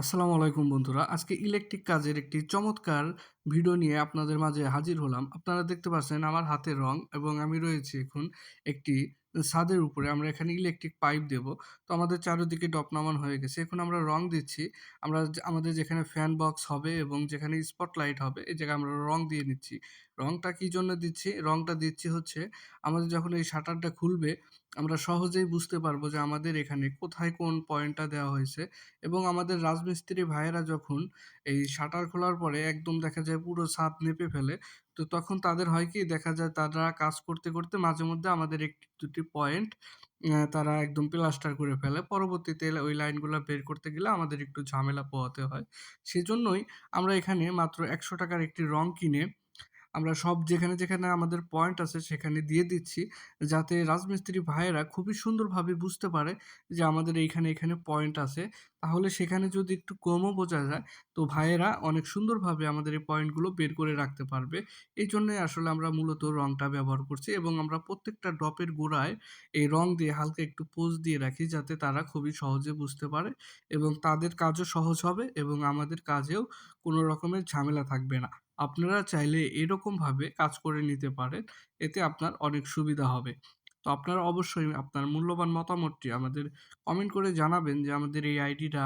আসসালামু আলাইকুম বন্ধুরা। আজকে ইলেকট্রিক কাজের একটি চমৎকার ভিডিও নিয়ে আপনাদের মাঝে হাজির হলাম। আপনারা দেখতে পাচ্ছেন আমার হাতে রং এবং আমি রয়েছি এখন একটি ছাদের উপরে। আমরা এখানে ইলেকট্রিক পাইপ দেবো। তো আমাদের চারিদিকে ডপ নামানো হয়ে গেছে। এখন আমরা রং দিচ্ছি। আমাদের যেখানে ফ্যান বক্স হবে এবং যেখানে স্পটলাইট হবে এই জায়গায় আমরা রং দিয়ে নিচ্ছি। রংটা কি জন্য দিচ্ছি? রংটা দিচ্ছি হচ্ছে আমাদের যখন এই শাটারটা খুলবে আমরা সহজেই বুঝতে পারবো যে আমাদের এখানে কোথায় কোন পয়েন্টটা দেওয়া হয়েছে। এবং আমাদের রাজমিস্ত্রি ভাইয়েরা যখন এই শাটার খোলার পরে একদম দেখা যায় পুরো ছাদ নেপে ফেলে, তো তখন তাদের হয় কি দেখা যায় তারা কাজ করতে, করতে মাঝে মধ্যে আমাদের ১-২ টি পয়েন্ট তারা একদম প্লাস্টার করে ফেলে। পরবর্তীতে ওই লাইনগুলা বের করতে গেলে আমাদের একটু ঝামেলা পোহাতে হয়। সেজন্যই আমরা এখানে মাত্র ৳১০০ র একটি রং কিনে আমরা সব যেখানে আমাদের পয়েন্ট আছে সেখানে দিয়ে দিচ্ছি। যাতে রাজমিস্ত্রি ভাইয়েরা খুবই সুন্দরভাবে বুঝতে পারে যে আমাদের এইখানে পয়েন্ট আছে। তাহলে সেখানে যদি একটু কমও বোঝা যায়, তো ভাইয়েরা অনেক সুন্দরভাবে আমাদের এই পয়েন্টগুলো বের করে রাখতে পারবে। এইজন্যই আসলে আমরা মূলত রংটা ব্যবহার করছি এবং আমরা প্রত্যেকটা ড্রপের গোড়ায় এই রং দিয়ে হালকা একটু পোজ দিয়ে রাখি যাতে তারা খুবই সহজে বুঝতে পারে এবং তাদের কাজও সহজ হবে এবং আমাদের কাজেও কোনো রকমের ঝামেলা থাকবে না। আপনারা চাইলে এরকমভাবে কাজ করে নিতে পারেন। এতে আপনার অনেক সুবিধা হবে। তো আপনারা অবশ্যই আপনার মূল্যবান মতামতটি আমাদের কমেন্ট করে জানাবেন যে আমাদের এই আইডিটা